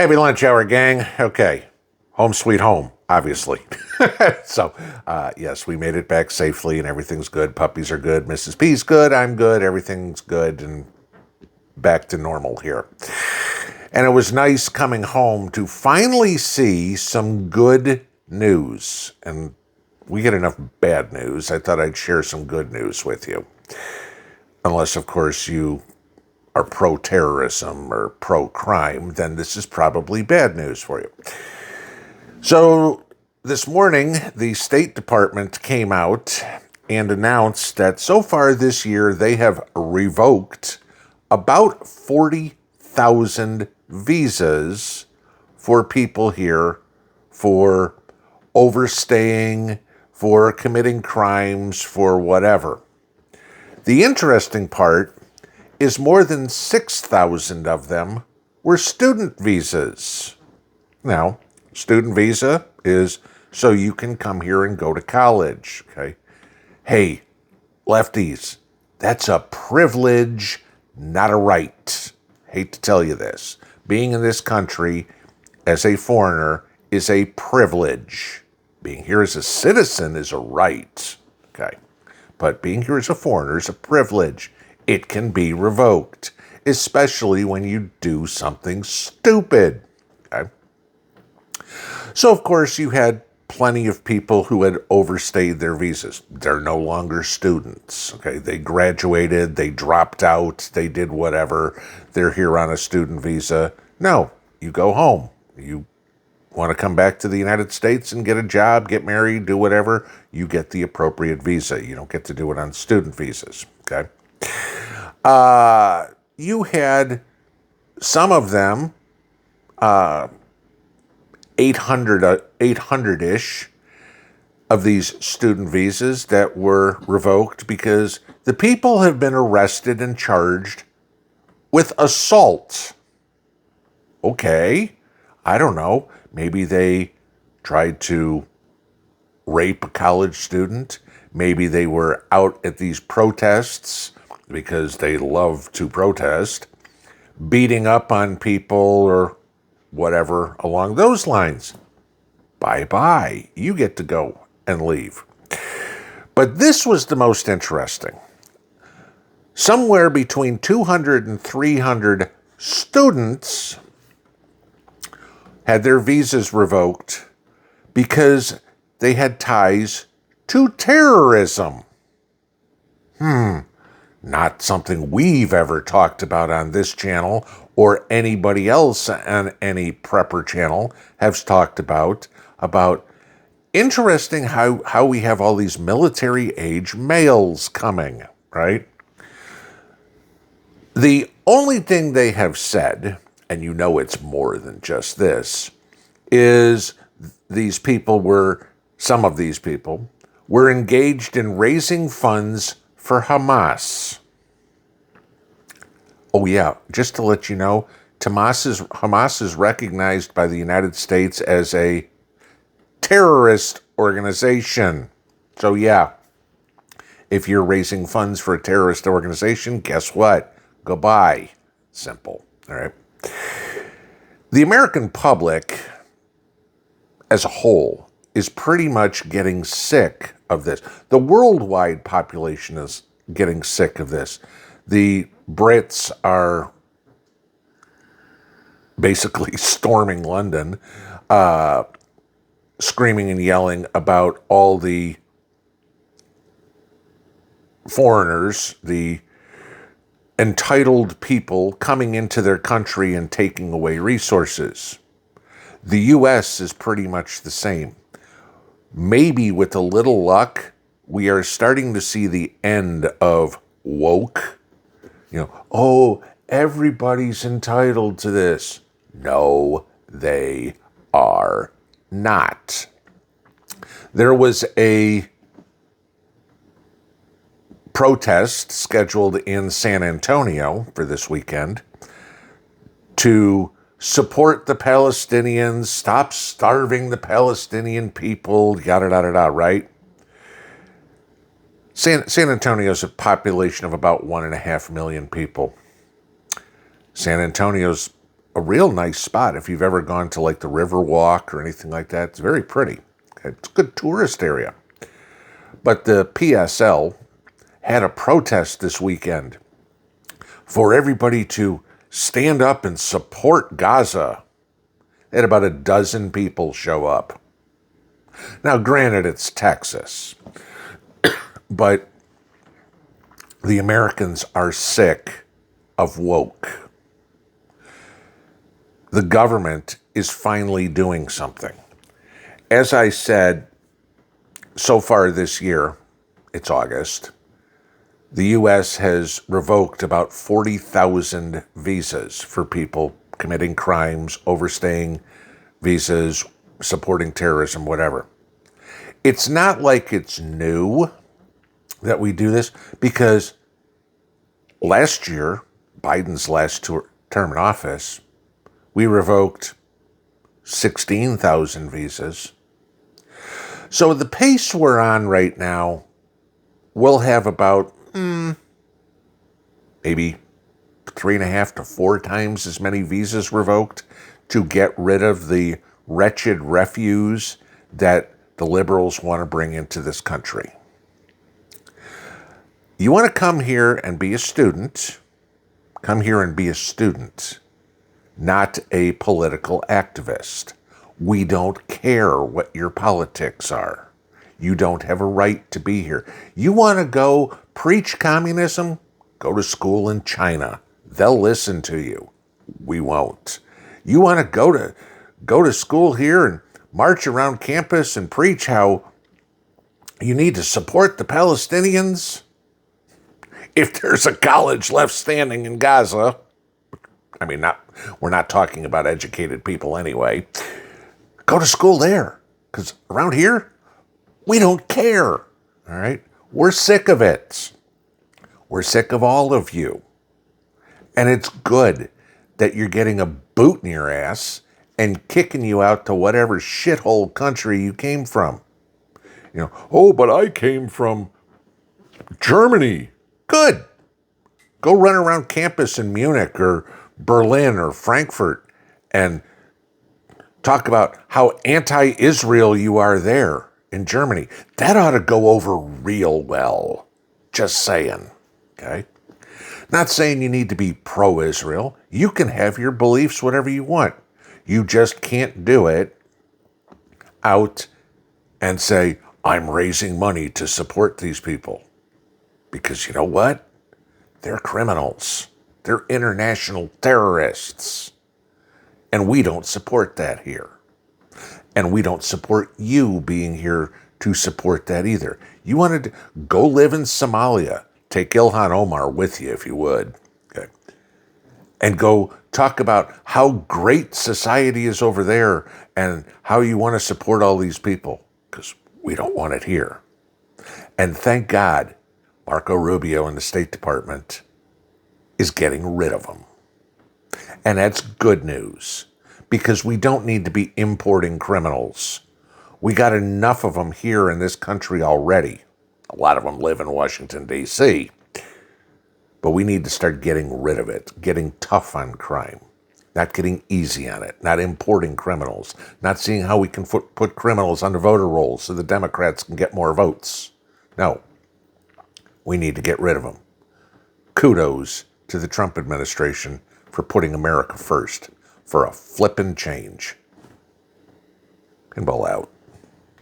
Happy lunch hour, gang. Okay. Home sweet home, obviously. So, yes, we made it back safely and everything's good. Puppies are good. Mrs. P's good. I'm good. Everything's good and back to normal here. And it was nice coming home to finally see some good news. And we get enough bad news. I thought I'd share some good news with you. Unless, of course, you are pro-terrorism or pro-crime, then this is probably bad news for you. So this morning, the State Department came out and announced that so far this year, they have revoked about 40,000 visas for people here for overstaying, for committing crimes, for whatever. The interesting part is more than 6,000 of them were student visas. Now, student visa is so you can come here and go to college, okay? Hey, lefties, that's a privilege, not a right. Hate to tell you this. Being in this country as a foreigner is a privilege. Being here as a citizen is a right, okay? But being here as a foreigner is a privilege. It can be revoked, especially when you do something stupid, okay? So, of course, you had plenty of people who had overstayed their visas. They're no longer students, okay? They graduated, they dropped out, they did whatever. They're here on a student visa. No, you go home. You want to come back to the United States and get a job, get married, do whatever, you get the appropriate visa. You don't get to do it on student visas, okay? You had some of them, 800-ish of these student visas that were revoked because the people have been arrested and charged with assault. Okay, I don't know. Maybe they tried to rape a college student. Maybe they were out at these protests because they love to protest, beating up on people or whatever along those lines. Bye-bye. You get to go and leave. But this was the most interesting. Somewhere between 200 and 300 students had their visas revoked because they had ties to terrorism. Not something we've ever talked about on this channel or anybody else on any prepper channel has talked about interesting how we have all these military age males coming, right? The only thing they have said, and you know it's more than just this, is some of these people were engaged in raising funds for Hamas. Oh yeah, just to let you know, Hamas is recognized by the United States as a terrorist organization. So yeah, if you're raising funds for a terrorist organization, guess what? Goodbye. Simple, all right? The American public as a whole is pretty much getting sick of this. The worldwide population is getting sick of this. The Brits are basically storming London, screaming and yelling about all the foreigners, the entitled people coming into their country and taking away resources. The U.S. is pretty much the same. Maybe with a little luck, we are starting to see the end of woke. Oh, everybody's entitled to this. No, they are not. There was a protest scheduled in San Antonio for this weekend to support the Palestinians, stop starving the Palestinian people, yada, yada, yada, right? San Antonio is a population of about 1.5 million people. San Antonio's a real nice spot. If you've ever gone to like the River Walk or anything like that, it's very pretty. It's a good tourist area. But the PSL had a protest this weekend for everybody to stand up and support Gaza. They had about a dozen people show up. Now, granted, it's Texas, but the Americans are sick of woke. The government is finally doing something. As I said, so far this year, it's August, the U.S. has revoked about 40,000 visas for people committing crimes, overstaying visas, supporting terrorism, whatever. It's not like it's new that we do this, because last year, Biden's last term in office, we revoked 16,000 visas. So the pace we're on right now, we'll have about maybe 3.5 to 4 times as many visas revoked to get rid of the wretched refuse that the liberals want to bring into this country. You want to come here and be a student, come here and be a student, not a political activist. We don't care what your politics are. You don't have a right to be here. You want to go preach communism? Go to school in China. They'll listen to you. We won't. You want to go to school here and march around campus and preach how you need to support the Palestinians? If there's a college left standing in Gaza, I mean, we're not talking about educated people anyway, go to school there. Because around here, we don't care. All right? We're sick of it. We're sick of all of you. And it's good that you're getting a boot in your ass and kicking you out to whatever shithole country you came from. You know, oh, but I came from Germany. Good. Go run around campus in Munich or Berlin or Frankfurt and talk about how anti-Israel you are there in Germany. That ought to go over real well. Just saying. Okay? Not saying you need to be pro-Israel. You can have your beliefs whatever you want. You just can't do it out and say, I'm raising money to support these people. Because you know what? They're criminals. They're international terrorists. And we don't support that here. And we don't support you being here to support that either. You wanted to go live in Somalia. Take Ilhan Omar with you if you would. Okay. And go talk about how great society is over there and how you want to support all these people. Because we don't want it here. And thank God, Marco Rubio in the State Department is getting rid of them. And that's good news, because we don't need to be importing criminals. We got enough of them here in this country already. A lot of them live in Washington, D.C. But we need to start getting rid of it, getting tough on crime, not getting easy on it, not importing criminals, not seeing how we can put criminals on the voter rolls so the Democrats can get more votes. No. We need to get rid of them. Kudos to the Trump administration for putting America first for a flippin' change. Pinball out.